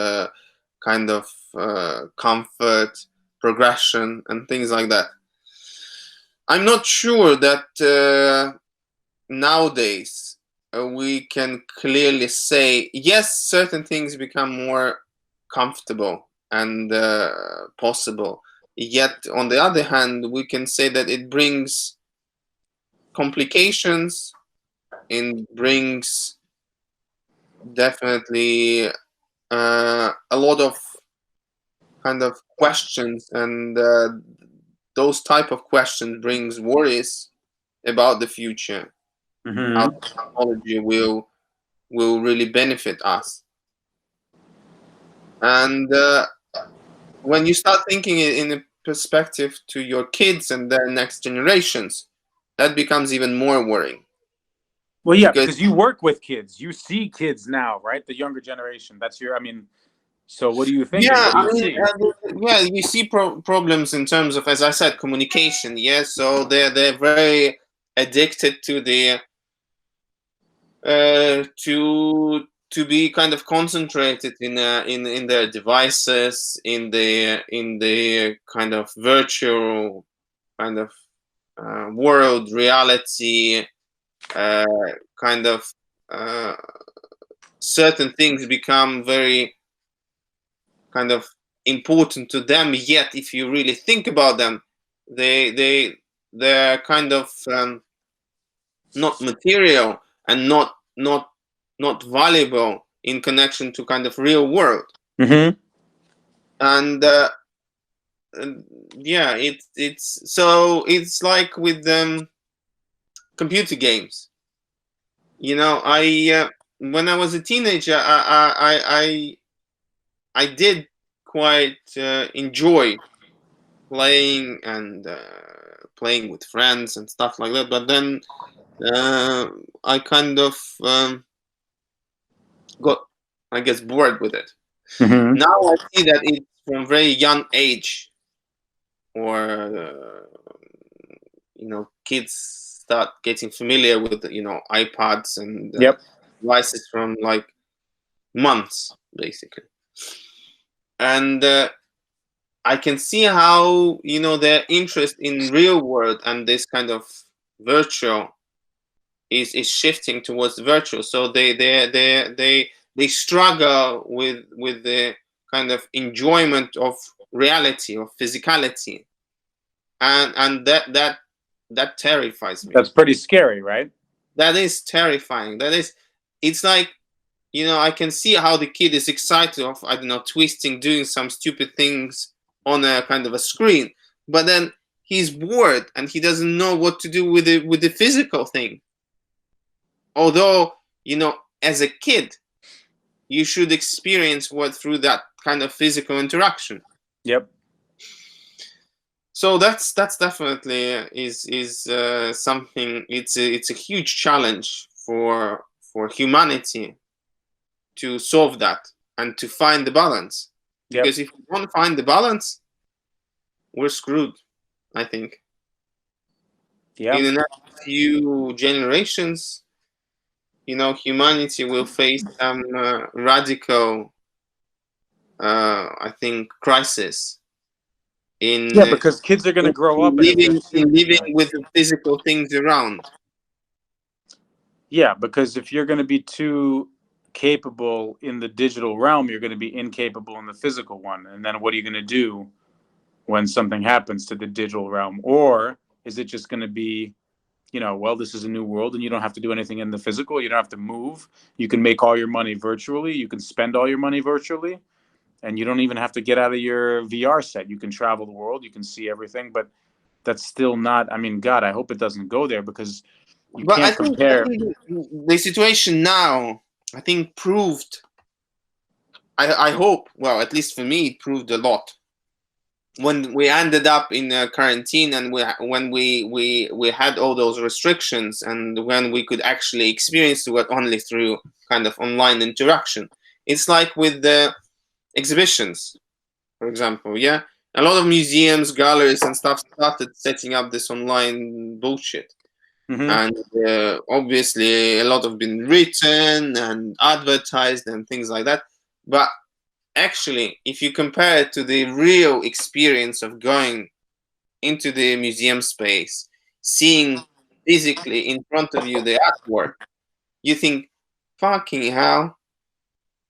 kind of comfort, progression, and things like that. I'm not sure that nowadays we can clearly say yes, certain things become more comfortable and possible. Yet, on the other hand, we can say that it brings complications. It brings definitely a lot of kind of questions, and those type of questions brings worries about the future, how Mm-hmm. technology will really benefit us. And when you start thinking in a perspective to your kids and their next generations, that becomes even more worrying. Well, yeah, Because because you work with kids. You see kids now, right? The younger generation. That's I mean, so what are you thinking? yeah, What do I you mean, see? yeah, you see problems in terms of, as I said, communication. Yes, so they're very addicted to the to be kind of concentrated in their devices, in the kind of virtual kind of world reality, uh, kind of uh, certain things become very kind of important to them. Yet if you really think about them, they're kind of not material and not valuable in connection to kind of real world. Mm-hmm. And yeah, it's like with computer games. I when I was a teenager, I did quite enjoy playing and playing with friends and stuff like that. But then I kind of got, I guess, bored with it. Mm-hmm. Now I see that it's from very young age, or kids start getting familiar with iPads and Yep. devices from like months, basically. And I can see how their interest in real world and this kind of virtual is shifting towards virtual. So they struggle with the kind of enjoyment of reality, of physicality, and that terrifies me. That's pretty scary, right? That is terrifying. It's like, I can see how the kid is excited of, I don't know, twisting, doing some stupid things on a kind of a screen, but then he's bored and he doesn't know what to do with the physical thing. Although, as a kid, you should experience what through that kind of physical interaction. Yep. So that's definitely is something. It's a huge challenge for humanity to solve that and to find the balance. Yep. Because if we don't find the balance, we're screwed, I think. Yeah. In the next few generations, humanity will face some radical, I think, crisis in Because kids are going to grow up, and living with the physical things around. Yeah, because if you're going to be too capable in the digital realm, you're going to be incapable in the physical one. And then what are you going to do when something happens to the digital realm? Or is it just going to be, well, this is a new world and you don't have to do anything in the physical. You don't have to move. You can make all your money virtually. You can spend all your money virtually. And you don't even have to get out of your VR set. You can travel the world. You can see everything. But that's still not, God, I hope it doesn't go there, because you But can't compare. I think the situation now, I think, proved, I hope, well, at least for me, it proved a lot. When we ended up in quarantine, and when we had all those restrictions, and when we could actually experience the world only through kind of online interaction. It's like with the exhibitions, for example. Yeah, a lot of museums, galleries, and stuff started setting up this online bullshit. Mm-hmm. And obviously a lot have been written and advertised and things like that. But actually, if you compare it to the real experience of going into the museum space, seeing physically in front of you the artwork, you think, fucking hell,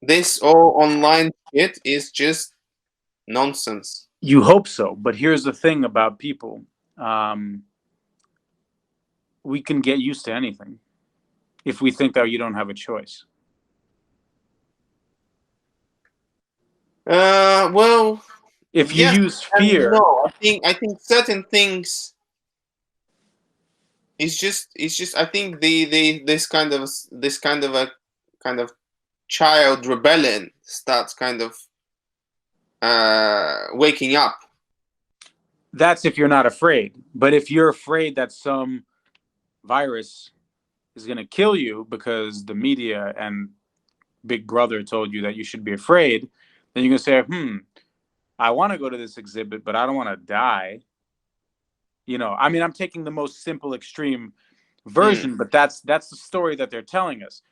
this all online shit is just nonsense. You hope so, but here's the thing about people. We can get used to anything if we think that you don't have a choice. Well, If you yes use and fear, no. I think certain things, it's just I think this kind of a kind of child rebellion starts kind of waking up. that's if you're not afraid. But if you're afraid that some virus is going to kill you because the media and Big Brother told you that you should be afraid, then you're going to say, I want to go to this exhibit, but I don't want to die. I'm taking the most simple, extreme version, but that's the story that they're telling us.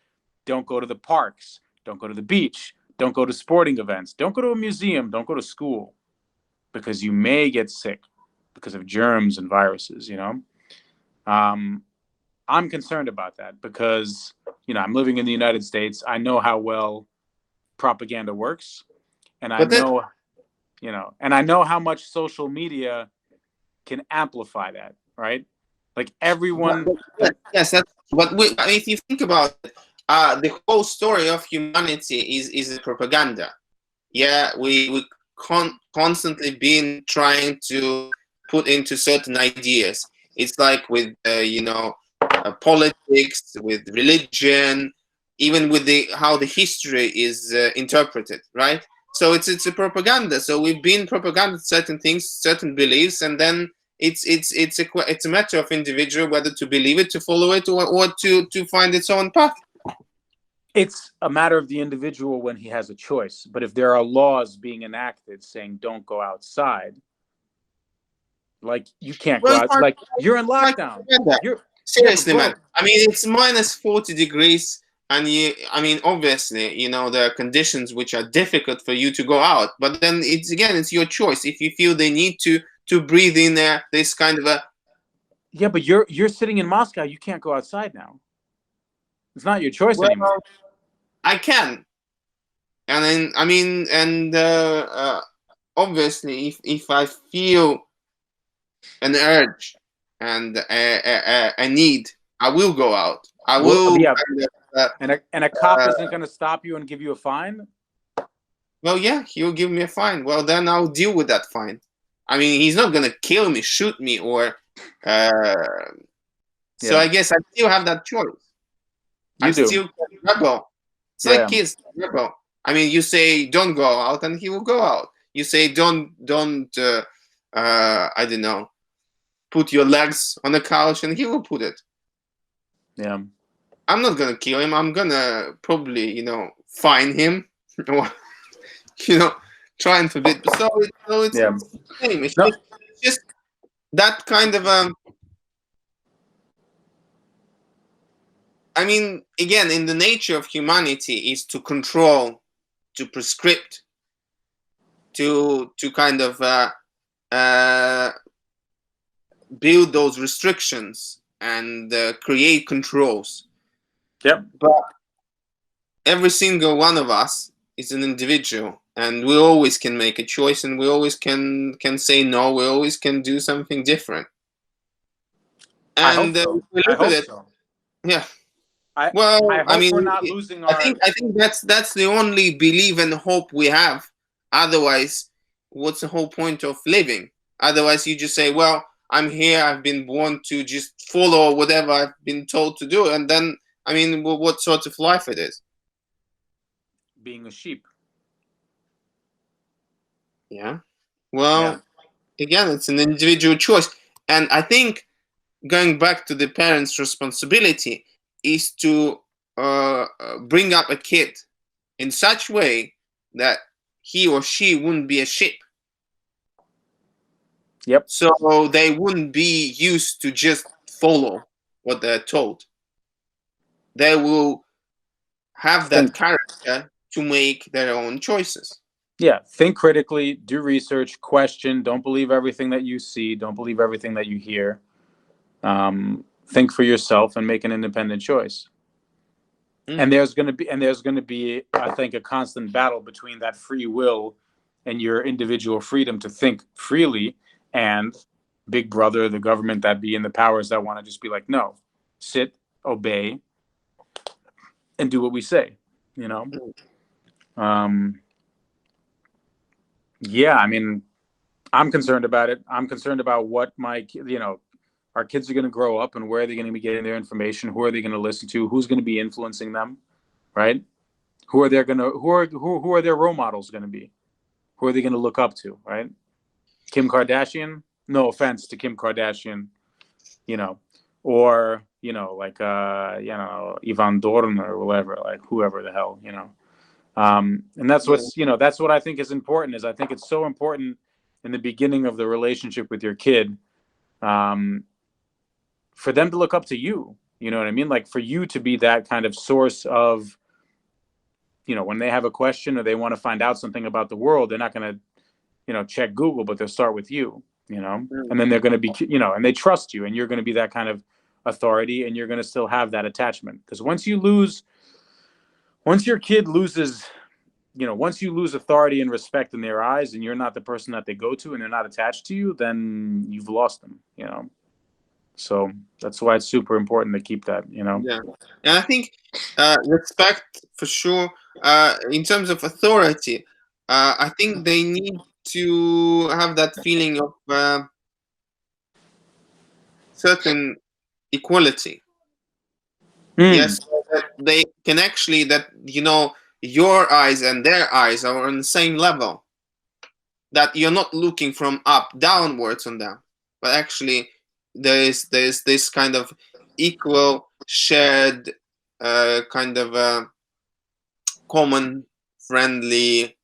Don't go to the parks. Don't go to the beach. Don't go to sporting events. Don't go to a museum. Don't go to school, because you may get sick because of germs and viruses. I'm concerned about that because, I'm living in the United States. I know how well propaganda works, and I know how much social media can amplify that, right? Like everyone. Yes, that's. But if you think about it, the whole story of humanity is a propaganda. Yeah, we constantly been trying to put into certain ideas. It's like with politics, with religion, even with the how the history is interpreted, right? So it's a propaganda. So we've been propaganda certain things, certain beliefs, and then it's a matter of individual whether to believe it, to follow it, or to find its own path. It's a matter of the individual when he has a choice. But if there are laws being enacted saying don't go outside, like you can't go out, like you're in lockdown. Seriously, man. I mean, it's minus 40 degrees, and I mean, obviously, there are conditions which are difficult for you to go out. But then it's your choice. If you feel the need to breathe in this kind of a. Yeah, but you're sitting in Moscow. You can't go outside now. It's not your choice anymore. I can, and then I mean, and obviously, if I feel an urge and a need, I will go out. I will. Yeah. And a cop isn't going to stop you and give you a fine? Well, yeah, he'll give me a fine. Well, then I'll deal with that fine. I mean, he's not going to kill me, shoot me, or. So I guess I still have that choice. I still rebel. It's like kids, rebel. I mean, you say don't go out, and he will go out. You say don't. I don't know. Put your legs on the couch, and he will put it. Yeah. I'm not gonna kill him. I'm gonna probably, fine him, or, try and forbid. So it's the same. It's just that kind of I mean, again, in the nature of humanity is to control, to prescript, to kind of build those restrictions and create controls. Yep. But every single one of us is an individual, and we always can make a choice, and we always can say no. We always can do something different. And we look at it. So. Yeah. I mean, we're not losing our. I think that's the only belief and hope we have. Otherwise, what's the whole point of living? Otherwise, you just say, "Well, I'm here. I've been born to just follow whatever I've been told to do," and then, I mean, what sort of life it is? Being a sheep. Yeah. Well, again, it's an individual choice, and I think going back to the parents' responsibility is to bring up a kid in such way that he or she wouldn't be a sheep. Yep. So they wouldn't be used to just follow what they're told. They will have that character to make their own choices. Yeah. Think critically, do research, question, don't believe everything that you see, don't believe everything that you hear. Think for yourself and make an independent choice. And there's going to be, I think, a constant battle between that free will and your individual freedom to think freely, and Big Brother, the government that be in the powers that want to just be like, no, sit, obey, and do what we say. Yeah, I mean, I'm concerned about it. I'm concerned about what our kids are going to grow up and where are they going to be getting their information? Who are they going to listen to? Who's going to be influencing them? Right? Who are their role models going to be? Who are they going to look up to? Right? Kim Kardashian? No offense to Kim Kardashian, or like Ivan Dorn or whatever, like whoever the hell, and that's what's that's what I think is important. Is I think it's so important in the beginning of the relationship with your kid. For them to look up to you, you know what I mean? Like for you to be that kind of source of, when they have a question or they want to find out something about the world, they're not going to, check Google, but they'll start with you, and then they're going to be, and they trust you, and you're going to be that kind of authority, and you're going to still have that attachment. Because once your kid loses, once you lose authority and respect in their eyes, and you're not the person that they go to, and they're not attached to you, then you've lost them, So that's why it's super important to keep that, Yeah, and I think respect for sure. In terms of authority, I think they need to have that feeling of certain equality. Yes, that they can actually, that your eyes and their eyes are on the same level, that you're not looking from up downwards on them, but actually there's this kind of equal shared kind of common friendly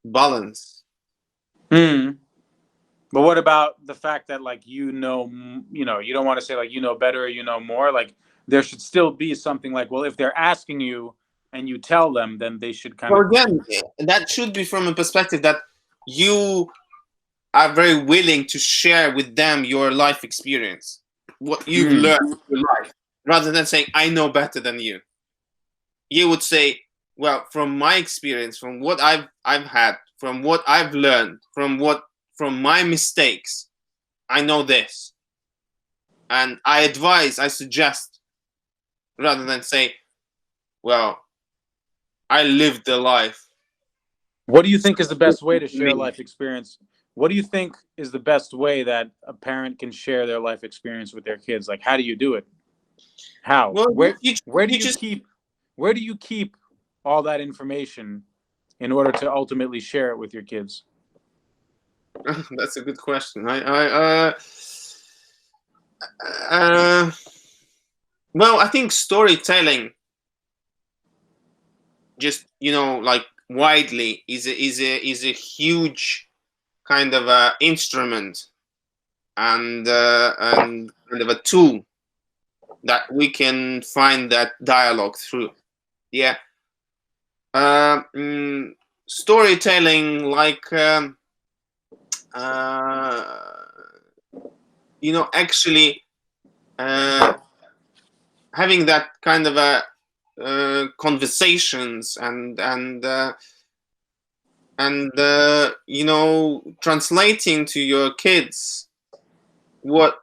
balance. But what about the fact that, like, you don't want to say like better or more? Like, there should still be something like, well, if they're asking you and you tell them, then they should kind Well, of. again, that should be from a perspective that you are very willing to share with them your life experience, what you've learned in your life, rather than saying, I know better than you. You would say, well, from my experience, from what I've had, from what I've learned, from my mistakes, I know this. And I suggest, rather than say, well, I lived the life. What do you think is the best way to share life experience? What do you think is the best way that a parent can share their life experience with their kids? Like, how do you do it? How? Well, Where do you keep all that information in order to ultimately share it with your kids? That's a good question. Well, I think storytelling, just like widely, is a huge kind of instrument and kind of a tool that we can find that dialogue through. Yeah. Storytelling, like actually having that kind of a conversations and translating to your kids what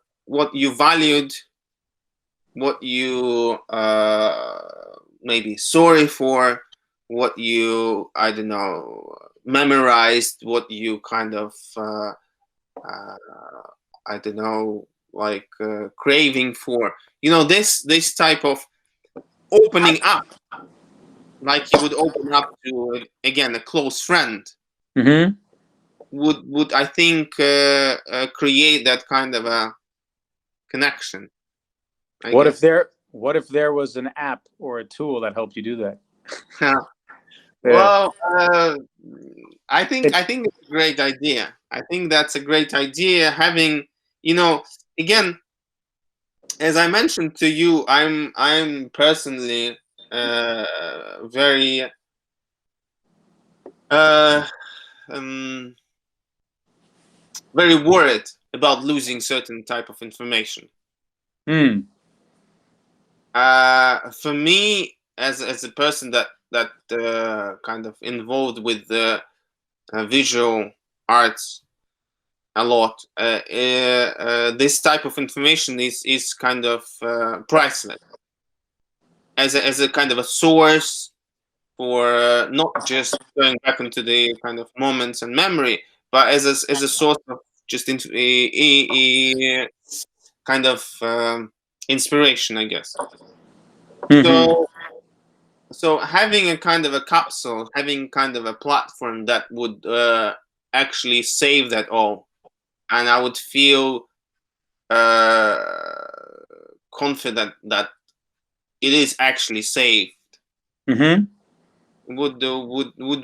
you valued, what you maybe sorry for, what you, I don't know, memorized, what you kind of I don't know, like craving for, this type of opening up, like you would open up to, again, a close friend. Would I think create that kind of a connection. What if there was an app or a tool that helped you do that? Well, I think it's a great idea. I think that's a great idea. Having, again, as I mentioned to you, I'm personally very very worried about losing certain type of information. For me, as a person that kind of involved with the visual arts a lot, this type of information is kind of priceless as a kind of a source for not just going back into the kind of moments and memory, but as a source of just into a kind of inspiration, I guess. So having a kind of a capsule, having kind of a platform that would actually save that all, and I would feel confident that it is actually saved, would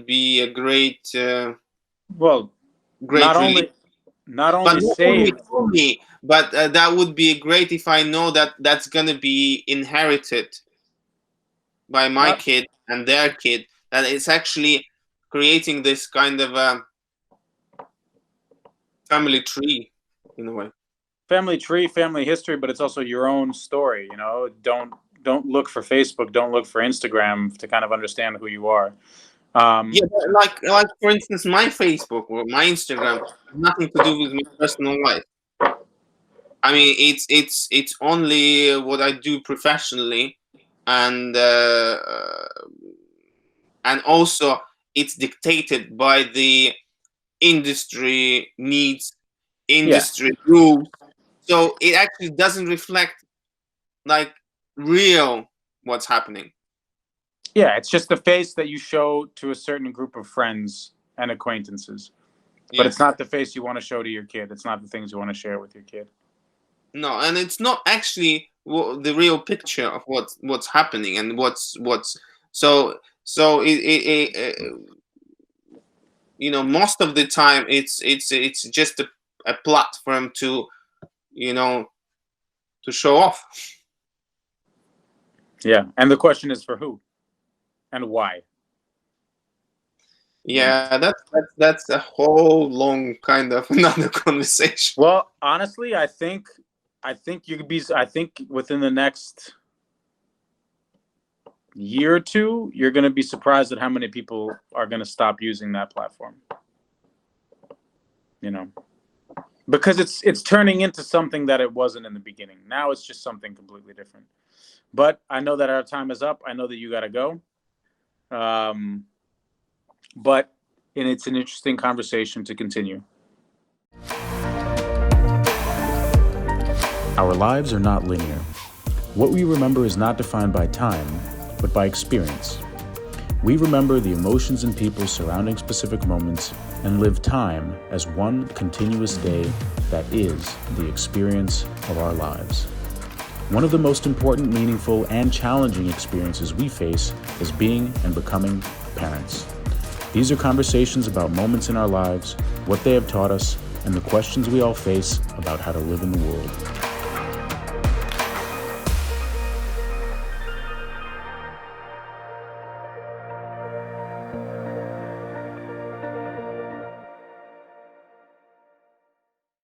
be a great great relief. Not only saved for me, but that would be great if I know that that's gonna be inherited by my kid and their kid, that it's actually creating this kind of a family tree in a way. Family tree, family history, but it's also your own story. Don't look for Facebook, don't look for Instagram to kind of understand who you are. Yeah, like for instance, my Facebook or my Instagram has nothing to do with my personal life. I mean, it's only what I do professionally, and also it's dictated by the industry needs, industry rules. So it actually doesn't reflect like real what's happening. Yeah, it's just the face that you show to a certain group of friends and acquaintances. But it's not the face you want to show to your kid. It's not the things you want to share with your kid. No, and it's not actually the real picture of what's happening and what's so you know, most of the time it's just a platform to, you know, to show off. Yeah, and the question is for who and why. Yeah, that's a whole long kind of another conversation. Well, honestly, I think you could be. I think within the next year or two, you're going to be surprised at how many people are going to stop using that platform. You know, because it's turning into something that it wasn't in the beginning. Now it's just something completely different. But I know that our time is up. I know that you got to go. But it's an interesting conversation to continue. Our lives are not linear. What we remember is not defined by time, but by experience. We remember the emotions and people surrounding specific moments and live time as one continuous day that is the experience of our lives. One of the most important, meaningful, and challenging experiences we face is being and becoming parents. These are conversations about moments in our lives, what they have taught us, and the questions we all face about how to live in the world.